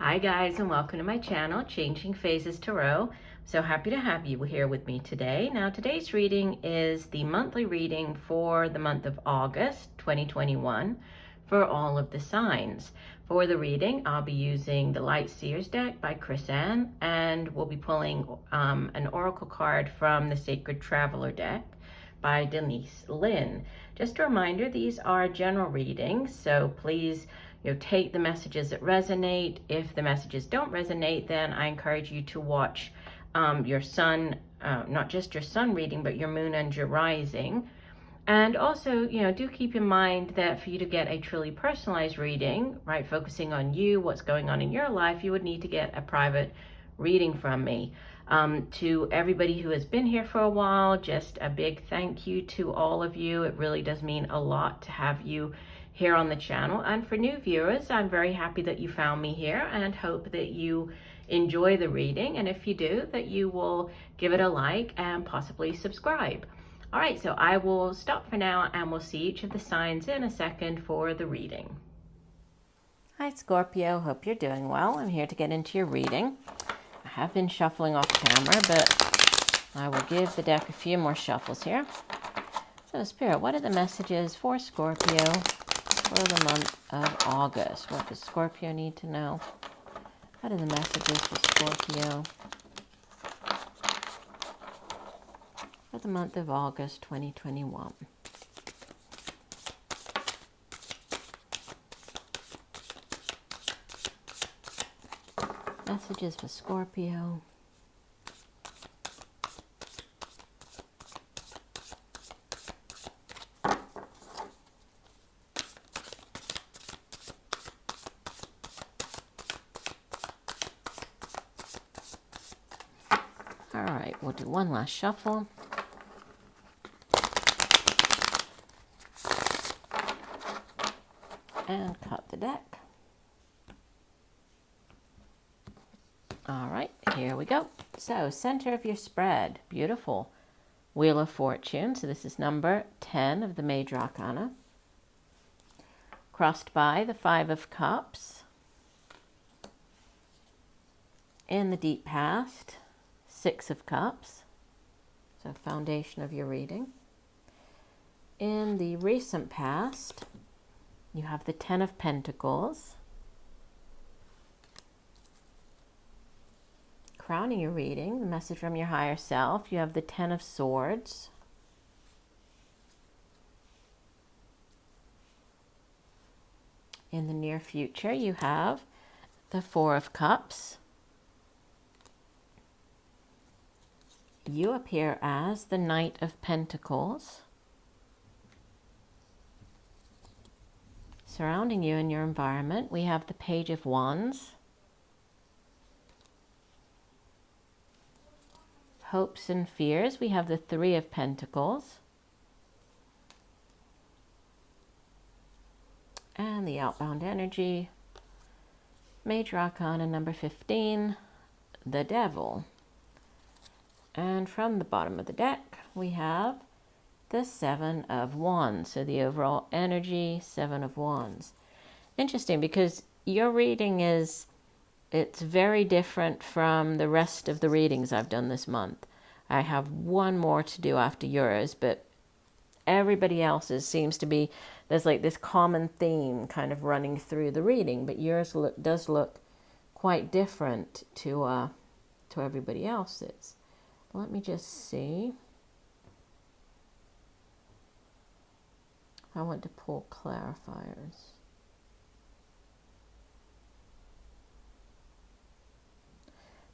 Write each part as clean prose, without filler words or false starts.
Hi guys, and welcome to my channel, Changing Phases Tarot. So happy to have you here with me today. Now today's reading is the monthly reading for the month of August 2021 for all of the signs. For the reading, I'll be using the Light Seers deck by Chris Ann, and we'll be pulling an oracle card from the Sacred Traveler deck by Denise Lynn. Just a reminder, these are general readings, so please take the messages that resonate. If the messages don't resonate, then I encourage you to watch your sun, not just your sun reading, but your moon and your rising. And also, do keep in mind that for you to get a truly personalized reading, right, focusing on you, what's going on in your life, you would need to get a private reading from me. To everybody who has been here for a while, just a big thank you to all of you. It really does mean a lot to have you here on the channel. And for new viewers, I'm very happy that you found me here and hope that you enjoy the reading. And if you do, that you will give it a like and possibly subscribe. All right, so I will stop for now and we'll see each of the signs in a second for the reading. Hi Scorpio, hope you're doing well. I'm here to get into your reading. I have been shuffling off camera, but I will give the deck a few more shuffles here. So Spirit, what are the messages for Scorpio for the month of August? What does Scorpio need to know? What are the messages for Scorpio for the month of August 2021? Messages for Scorpio. All right, we'll do one last shuffle. And cut the deck. All right, here we go. So, center of your spread. Beautiful. Wheel of Fortune. So this is number 10 of the Major Arcana. Crossed by the Five of Cups. In the deep past, Six of Cups. So foundation of your reading. In the recent past, you have the Ten of Pentacles. Crowning your reading, the message from your higher self, you have the Ten of Swords. In the near future, you have the Four of Cups. You appear as the Knight of Pentacles. Surrounding you in your environment, we have the Page of Wands. Hopes and fears, we have the Three of Pentacles. And the outbound energy, Major Arcana number 15, the Devil. And from the bottom of the deck, we have the Seven of Wands. So the overall energy, Seven of Wands. Interesting, because your reading it's very different from the rest of the readings I've done this month. I have one more to do after yours, but everybody else's seems to be, there's like this common theme kind of running through the reading, but yours does look quite different to everybody else's. Let me just see. I want to pull clarifiers.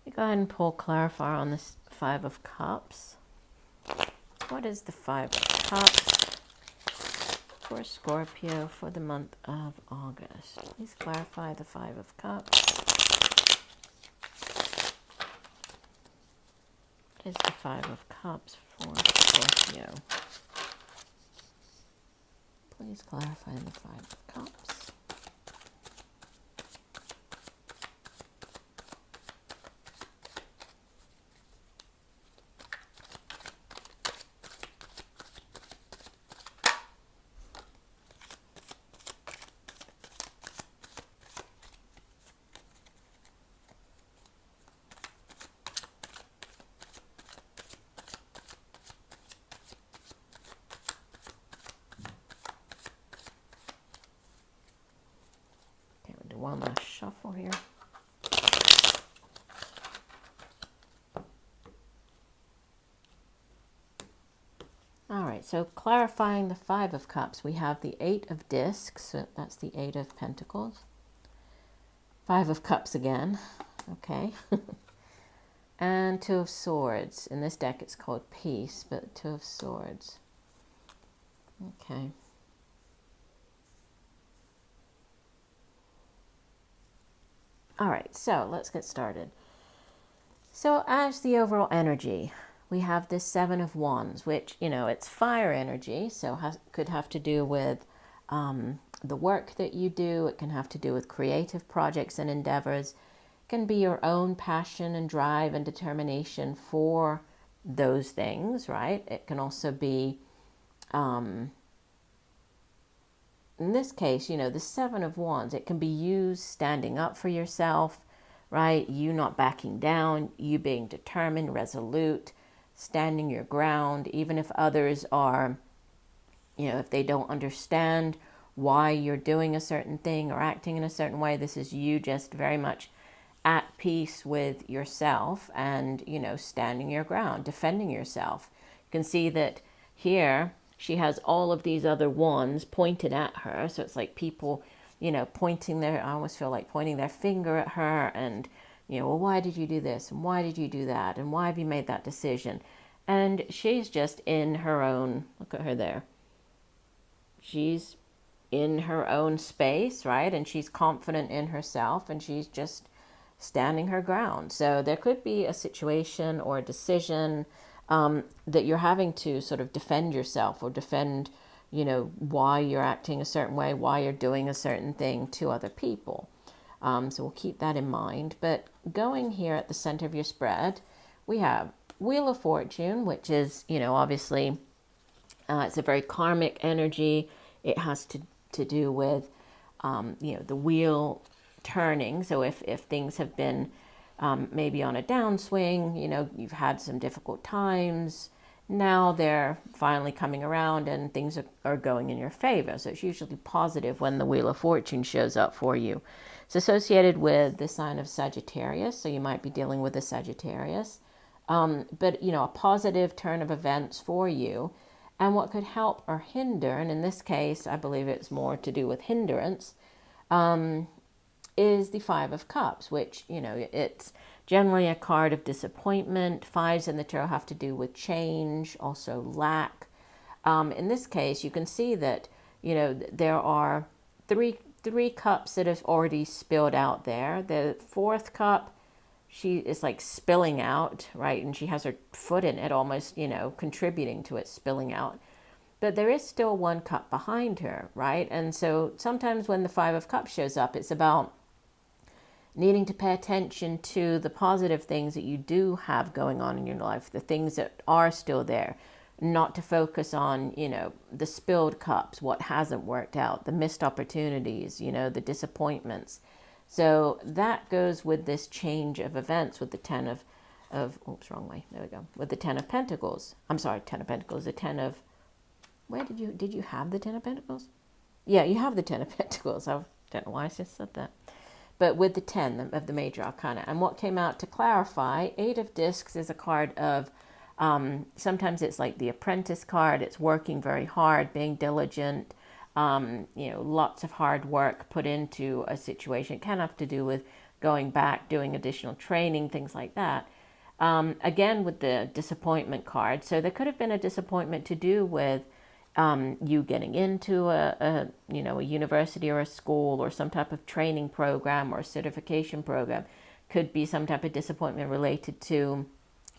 Let me go ahead and pull clarifier on this Five of Cups. What is the Five of Cups for Scorpio for the month of August? Please clarify the Five of Cups. What is the Five of Cups for Scorpio? Please clarify the Five of Cups. careful here. All right, so clarifying the Five of Cups, we have the Eight of Discs, so that's the Eight of Pentacles. Five of Cups again, okay. And Two of Swords. In this deck it's called Peace, but Two of Swords. Okay. All right, so let's get started. So as the overall energy, we have this Seven of Wands, which, you know, it's fire energy, so could have to do with the work that you do. It can have to do with creative projects and endeavors. It can be your own passion and drive and determination for those things, right? It can also be, in this case, you know, the Seven of Wands, it can be used standing up for yourself, right? You not backing down, you being determined, resolute, standing your ground, even if others are, you know, if they don't understand why you're doing a certain thing or acting in a certain way. This is you just very much at peace with yourself and, you know, standing your ground, defending yourself. You can see that here she has all of these other wands pointed at her. So it's like people, you know, I almost feel like pointing their finger at her and, you know, well, why did you do this? And why did you do that? And why have you made that decision? And she's just in her own, look at her there. She's in her own space, right? And she's confident in herself and she's just standing her ground. So there could be a situation or a decision that you're having to sort of defend yourself or defend, you know, why you're acting a certain way, why you're doing a certain thing to other people. So we'll keep that in mind. But going here at the center of your spread, we have Wheel of Fortune, which is, you know, obviously it's a very karmic energy. It has to do with, you know, the wheel turning. So if things have been maybe on a downswing, you know, you've had some difficult times, now they're finally coming around and things are going in your favor. So it's usually positive when the Wheel of Fortune shows up for you. It's associated with the sign of Sagittarius, so you might be dealing with a Sagittarius. But, you know, a positive turn of events for you. And what could help or hinder, and in this case, I believe it's more to do with hindrance, is the Five of Cups, which, you know, it's generally a card of disappointment. Fives in the tarot have to do with change, also lack. In this case, you can see that, you know, there are three cups that have already spilled out there. The fourth cup, she is like spilling out, right? And she has her foot in it, almost, you know, contributing to it spilling out. But there is still one cup behind her, right? And so sometimes when the Five of Cups shows up, it's about needing to pay attention to the positive things that you do have going on in your life, the things that are still there, not to focus on, you know, the spilled cups, what hasn't worked out, the missed opportunities, you know, the disappointments. So that goes with this change of events with the Ten of oops, wrong way. There we go. With the Ten of Pentacles. I'm sorry, Ten of Pentacles. The Ten of, where did you have the Ten of Pentacles? Yeah, you have the Ten of Pentacles. I don't know why I just said that. But with the 10 of the major arcana. And what came out to clarify, Eight of Discs is a card of, sometimes it's like the apprentice card. It's working very hard, being diligent, you know, lots of hard work put into a situation. It can have to do with going back, doing additional training, things like that. Again, with the disappointment card. So there could have been a disappointment to do with you getting into a university or a school or some type of training program or certification program. Could be some type of disappointment related to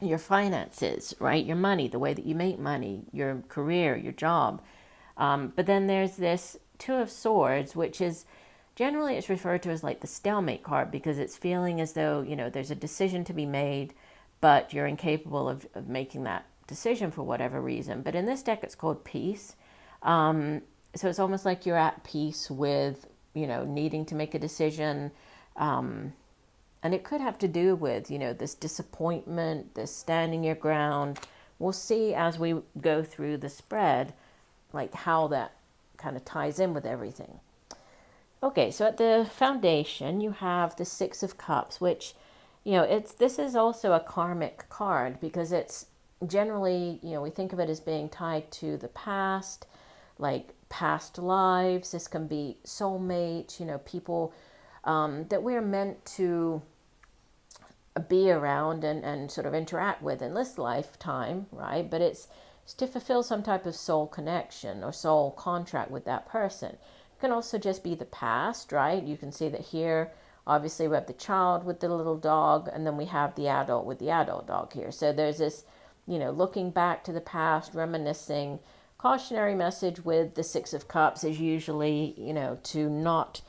your finances, right? Your money, the way that you make money, your career, your job. But then there's this Two of Swords, which is generally it's referred to as like the stalemate card, because it's feeling as though, you know, there's a decision to be made, but you're incapable of making that decision for whatever reason. But in this deck, it's called Peace. So it's almost like you're at peace with, you know, needing to make a decision. And it could have to do with, you know, this disappointment, this standing your ground. We'll see as we go through the spread, like how that kind of ties in with everything. Okay, so at the foundation, you have the Six of Cups, which, this is also a karmic card because it's generally, we think of it as being tied to the past, like past lives. This can be soulmates, people that we're meant to be around and sort of interact with in this lifetime, right? But it's to fulfill some type of soul connection or soul contract with that person. It can also just be the past, right? You can see that here, obviously we have the child with the little dog, and then we have the adult with the adult dog here. So there's this, looking back to the past, reminiscing. Cautionary message with the Six of Cups is usually, to not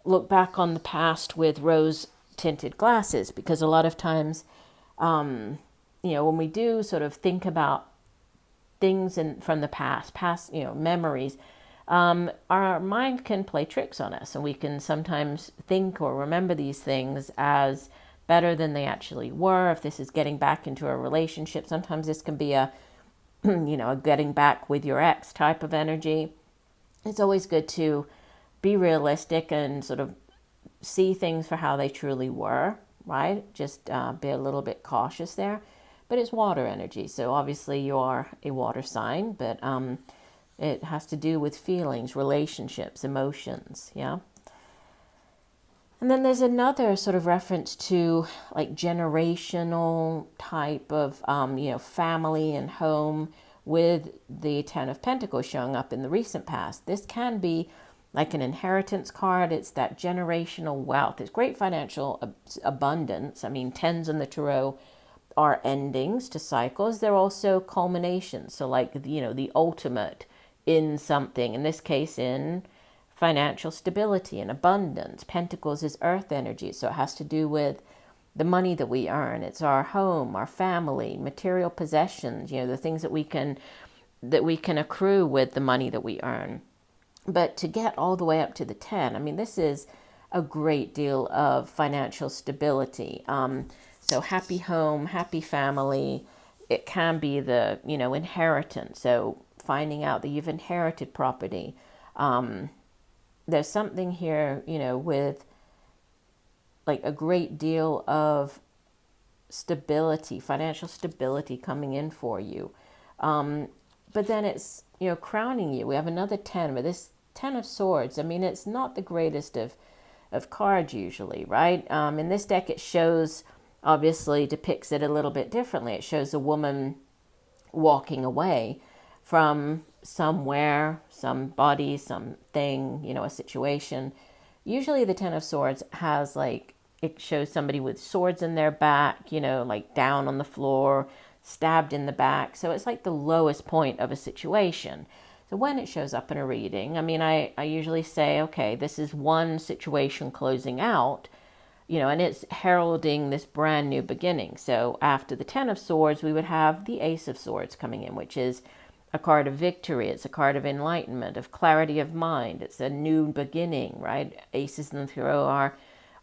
look back on the past with rose tinted glasses, because a lot of times, when we do sort of think about things from the past, memories, our mind can play tricks on us, and we can sometimes think or remember these things as better than they actually were. If this is getting back into a relationship, sometimes this can be a a getting back with your ex type of energy. It's always good to be realistic and sort of see things for how they truly were, right? Just be a little bit cautious there. But it's water energy, so obviously you are a water sign, but it has to do with feelings, relationships, emotions, yeah? And then there's another sort of reference to like generational type of, family and home with the Ten of Pentacles showing up in the recent past. This can be like an inheritance card. It's that generational wealth. It's great financial abundance. I mean, tens in the tarot are endings to cycles. They're also culminations. So like, the ultimate in something, in this case, in financial stability and abundance. Pentacles is earth energy, so it has to do with the money that we earn. It's our home, our family, material possessions, the things that we can accrue with the money that we earn. But to get all the way up to the 10, I mean, this is a great deal of financial stability. So happy home, happy family. It can be the, inheritance. So finding out that you've inherited property. There's something here, with like a great deal of stability, financial stability coming in for you. But then it's, crowning you. We have another 10, but this 10 of Swords, I mean, it's not the greatest of cards usually, right? In this deck, it shows, obviously depicts it a little bit differently. It shows a woman walking away from somewhere, somebody, something, a situation. Usually the Ten of Swords has it shows somebody with swords in their back, like down on the floor, stabbed in the back. So it's like the lowest point of a situation. So when it shows up in a reading, I mean, I usually say, okay, this is one situation closing out, and it's heralding this brand new beginning. So after the Ten of Swords, we would have the Ace of Swords coming in, which is a card of victory. It's a card of enlightenment, of clarity of mind. It's a new beginning, right? Aces in the tarot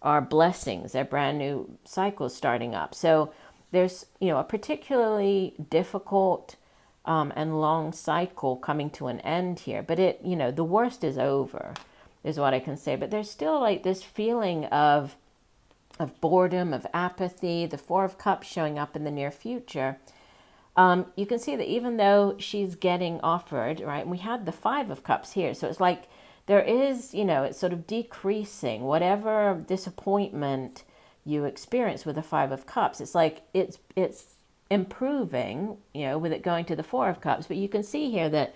are blessings. They're brand new cycles starting up. So there's, a particularly difficult and long cycle coming to an end here. But the worst is over, is what I can say. But there's still like this feeling of boredom, of apathy. The Four of Cups showing up in the near future. You can see that even though she's getting offered, right, and we had the Five of Cups here, so it's like there is, it's sort of decreasing whatever disappointment you experience with the Five of Cups. It's like it's improving, with it going to the Four of Cups. But you can see here that,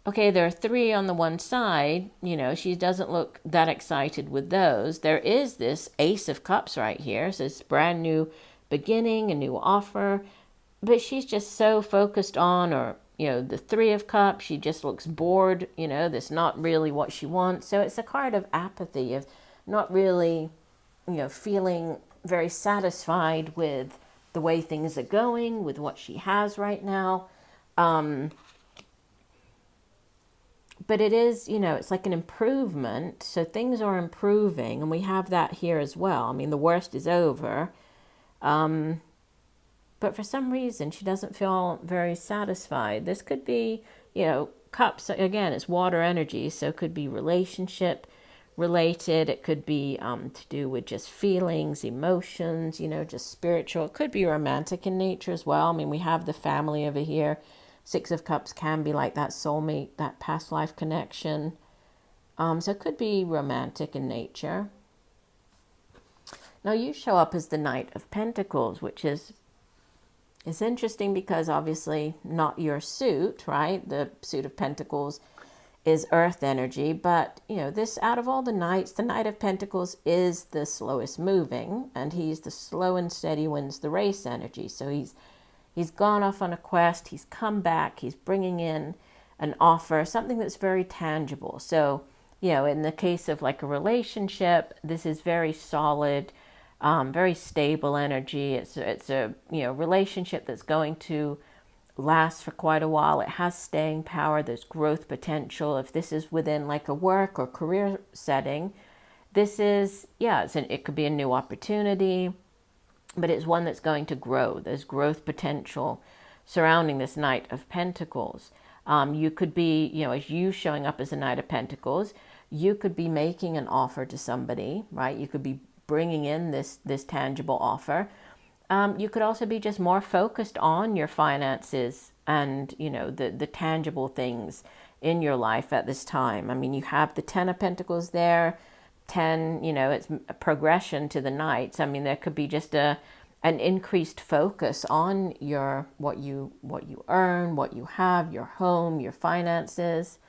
okay, there are three on the one side, she doesn't look that excited with those. There is this Ace of Cups right here, so it's brand new beginning, a new offer. But she's just so focused on, or, the Three of Cups, she just looks bored, that's not really what she wants. So it's a card of apathy, of not really, feeling very satisfied with the way things are going, with what she has right now. But it is, it's like an improvement. So things are improving, and we have that here as well. I mean, the worst is over. But for some reason, she doesn't feel very satisfied. This could be, cups, again, it's water energy, so it could be relationship related. It could be to do with just feelings, emotions, just spiritual. It could be romantic in nature as well. I mean, we have the family over here. Six of Cups can be like that soulmate, that past life connection. So it could be romantic in nature. Now you show up as the Knight of Pentacles, which is interesting because obviously not your suit, right? The suit of Pentacles is earth energy, but this, out of all the knights, the Knight of Pentacles is the slowest moving, and he's the slow and steady wins the race energy. So he's gone off on a quest, he's come back, he's bringing in an offer, something that's very tangible. So in the case of like a relationship, this is very solid, very stable energy. It's a relationship that's going to last for quite a while. It has staying power. There's growth potential. If this is within like a work or career setting, this is it could be a new opportunity, but it's one that's going to grow. There's growth potential surrounding this Knight of Pentacles. You could be, as you showing up as a Knight of Pentacles, you could be making an offer to somebody, right? You could be bringing in this tangible offer. You could also be just more focused on your finances and, the tangible things in your life at this time. I mean, you have the Ten of Pentacles there. 10, it's a progression to the Knights. I mean, there could be just an increased focus on what you earn, what you have, your home, your finances.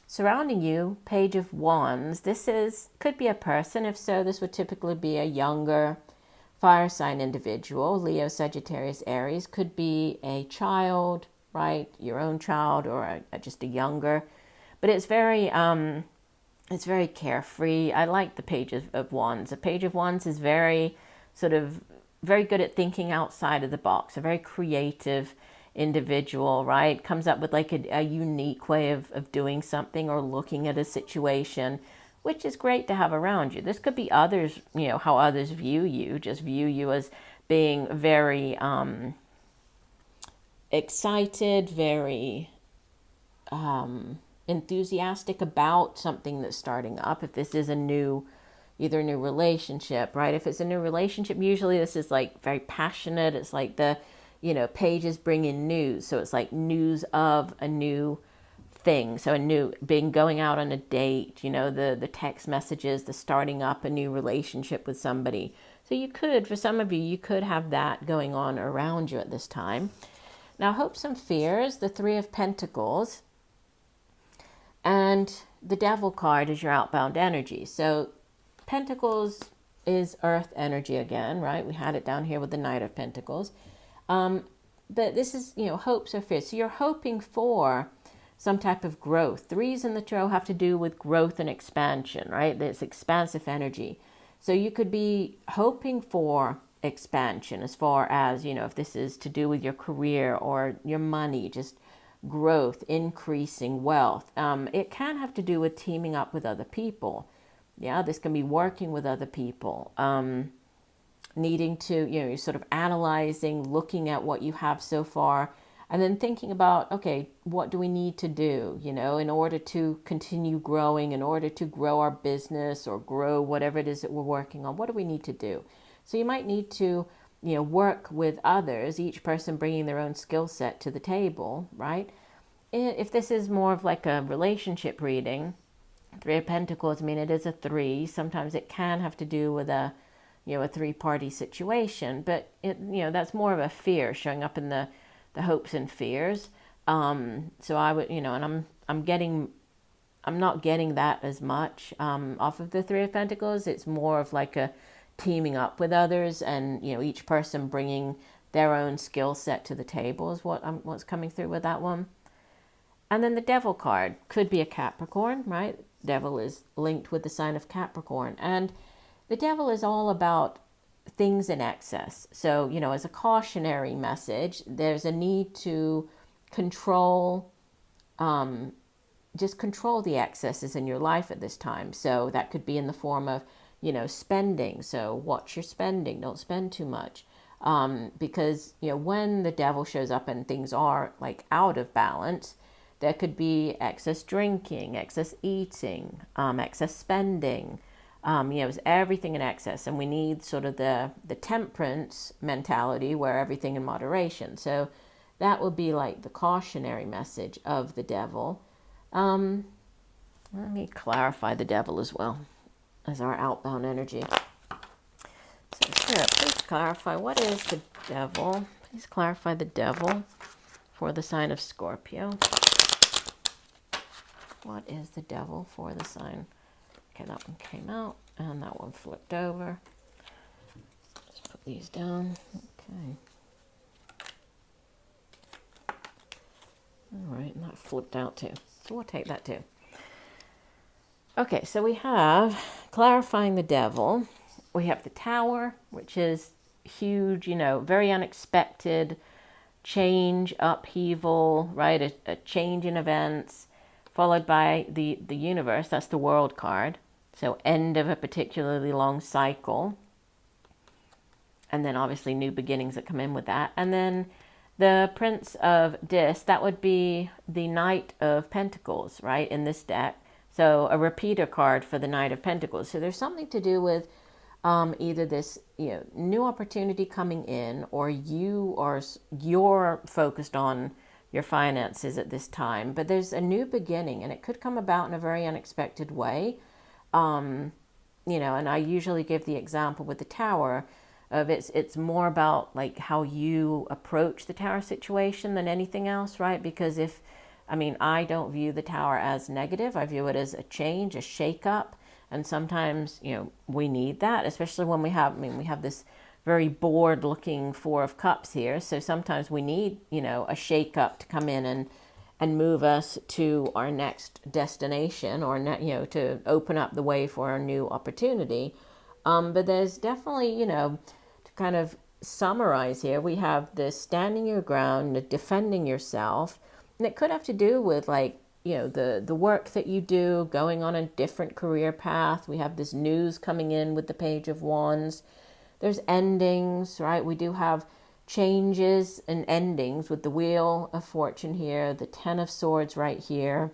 Surrounding you, Page of Wands. This could be a person. If so, this would typically be a younger fire sign individual. Leo, Sagittarius, Aries. Could be a child, right? Your own child, or just a younger. But it's very carefree. I like the Page of Wands. The Page of Wands is very good at thinking outside of the box. A very creative individual, right? Comes up with like a unique way of doing something or looking at a situation, which is great to have around you. This could be others, how others view you, just view you as being very excited, very enthusiastic about something that's starting up. If this is either a new relationship, right? If it's a new relationship, usually this is like very passionate. It's like the pages bring in news. So it's like news of a new thing. So going out on a date, the text messages, the starting up a new relationship with somebody. So for some of you, you could have that going on around you at this time. Now, hopes and fears, the Three of Pentacles, and the Devil card is your outbound energy. So Pentacles is earth energy again, right? We had it down here with the Knight of Pentacles. But this is, hopes or fears. So you're hoping for some type of growth. Threes in the tarot have to do with growth and expansion, right? It's expansive energy. So you could be hoping for expansion as far as, if this is to do with your career or your money, just growth, increasing wealth. It can have to do with teaming up with other people. Yeah, this can be working with other people. Needing to, you're sort of analyzing, looking at what you have so far, and then thinking about, okay, what do we need to do, in order to continue growing, in order to grow our business or grow whatever it is that we're working on. What do we need to do? So you might need to, work with others, each person bringing their own skill set to the table, right? If this is more of like a relationship reading, Three of Pentacles, I mean, it is a three. Sometimes it can have to do with a three-party situation, but that's more of a fear showing up in the hopes and fears. So I would, and I'm not getting that as much off of the Three of Pentacles. It's more of like a teaming up with others, and each person bringing their own skill set to the table is what's coming through with that one. And then the Devil card could be a Capricorn, right? Devil is linked with the sign of Capricorn, and the Devil is all about things in excess. So, as a cautionary message, there's a need to control, just control the excesses in your life at this time. So that could be in the form of, spending. So watch your spending, don't spend too much. Because, when the Devil shows up and things are like out of balance, there could be excess drinking, excess eating, excess spending. It's everything in excess, and we need sort of the temperance mentality where everything in moderation. So that would be like the cautionary message of the devil. Let me clarify the devil as well as our outbound energy. So Spirit, please clarify, what is the devil? Please clarify the devil for the sign of Scorpio. What is the devil for the sign? Okay, that one came out and that one flipped over. Just put these down. Okay. All right, and that flipped out too. So we'll take that too. Okay, so we have clarifying the devil. We have the Tower, which is huge, very unexpected change, upheaval, right? A change in events, followed by the universe. That's the World card. So end of a particularly long cycle. And then obviously new beginnings that come in with that. And then the Prince of Dis, that would be the Knight of Pentacles, right, in this deck. So a repeater card for the Knight of Pentacles. So there's something to do with either this new opportunity coming in, or you're focused on your finances at this time. But there's a new beginning, and it could come about in a very unexpected way. And I usually give the example with the Tower of it's more about like how you approach the Tower situation than anything else, right? Because I don't view the Tower as negative. I view it as a change, a shake-up. And sometimes, we need that, especially when we have this very bored looking Four of Cups here. So sometimes we need, a shake-up to come in and move us to our next destination, or, to open up the way for a new opportunity. But there's definitely, to kind of summarize here, we have the standing your ground, the defending yourself. And it could have to do with the work that you do, going on a different career path. We have this news coming in with the Page of Wands. There's endings, right? We do have changes and endings with the Wheel of Fortune here, the Ten of Swords right here.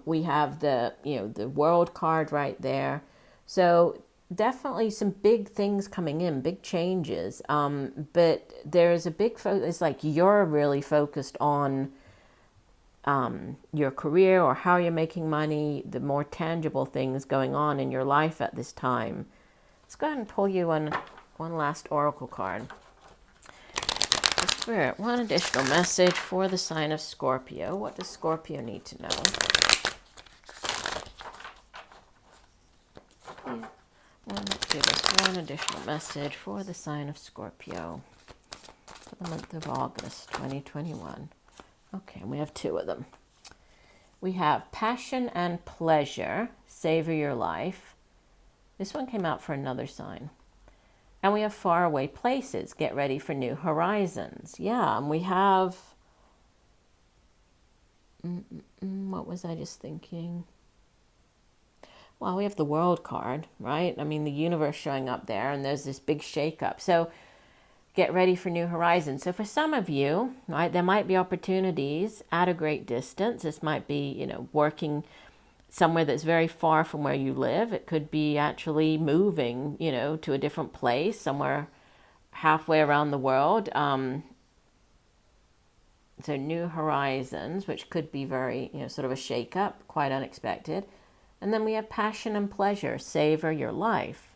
We have the World card right there. So definitely some big things coming in, big changes. But there's a big focus. It's like you're really focused on your career or how you're making money, the more tangible things going on in your life at this time. Let's go ahead and pull you one last oracle card. Spirit, one additional message for the sign of Scorpio. What does Scorpio need to know? Let's do this. One additional message for the sign of Scorpio for the month of August 2021. Okay, we have two of them. We have passion and pleasure, savor your life. This one came out for another sign. And we have faraway places, get ready for new horizons. Yeah, and we have, what was I just thinking? Well, we have the World card, right? The universe showing up there, and there's this big shakeup. So get ready for new horizons. So for some of you, right, there might be opportunities at a great distance. This might be, working somewhere that's very far from where you live. It could be actually moving, to a different place, somewhere halfway around the world. So new horizons, which could be very, sort of a shake-up, quite unexpected. And then we have passion and pleasure, savor your life.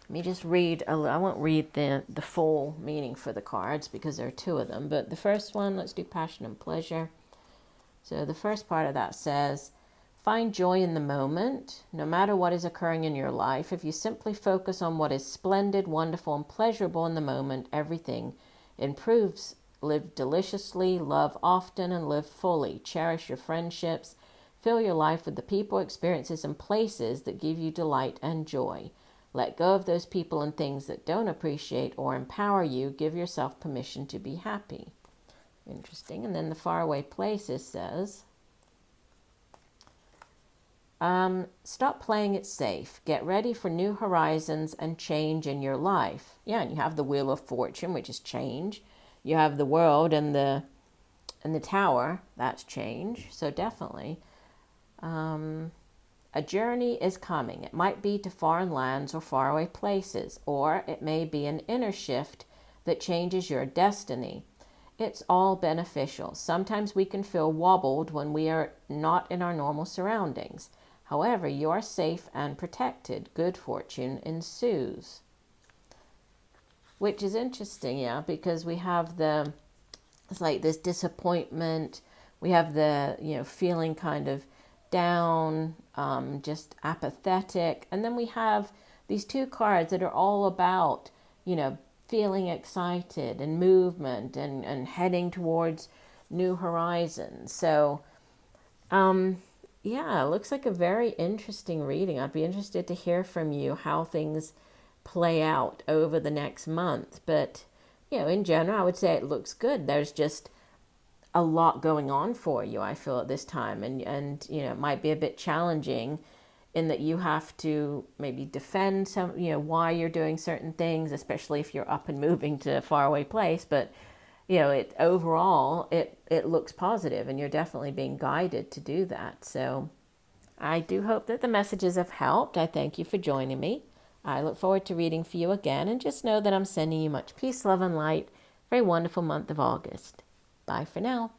Let me just read, I won't read the full meaning for the cards because there are two of them. But the first one, let's do passion and pleasure. So the first part of that says, find joy in the moment, no matter what is occurring in your life. If you simply focus on what is splendid, wonderful, and pleasurable in the moment, everything improves. Live deliciously, love often, and live fully. Cherish your friendships. Fill your life with the people, experiences, and places that give you delight and joy. Let go of those people and things that don't appreciate or empower you. Give yourself permission to be happy. Interesting. And then the faraway places says, stop playing it safe. Get ready for new horizons and change in your life. Yeah, and you have the Wheel of Fortune, which is change. You have the World and the And the Tower, that's change. So definitely. A journey is coming. It might be to foreign lands or faraway places, or it may be an inner shift that changes your destiny. It's all beneficial. Sometimes we can feel wobbled when we are not in our normal surroundings. However, you are safe and protected. Good fortune ensues. Which is interesting, yeah, because we have it's like this disappointment. We have the, feeling kind of down, just apathetic. And then we have these two cards that are all about, feeling excited and movement and heading towards new horizons. So, yeah, it looks like a very interesting reading. I'd be interested to hear from you how things play out over the next month. But, in general, I would say it looks good. There's just a lot going on for you, I feel, at this time. And it might be a bit challenging in that you have to maybe defend some, why you're doing certain things, especially if you're up and moving to a faraway place. But, overall, it looks positive, and you're definitely being guided to do that. So I do hope that the messages have helped. I thank you for joining me. I look forward to reading for you again, and just know that I'm sending you much peace, love, and light for a wonderful month of August. Bye for now.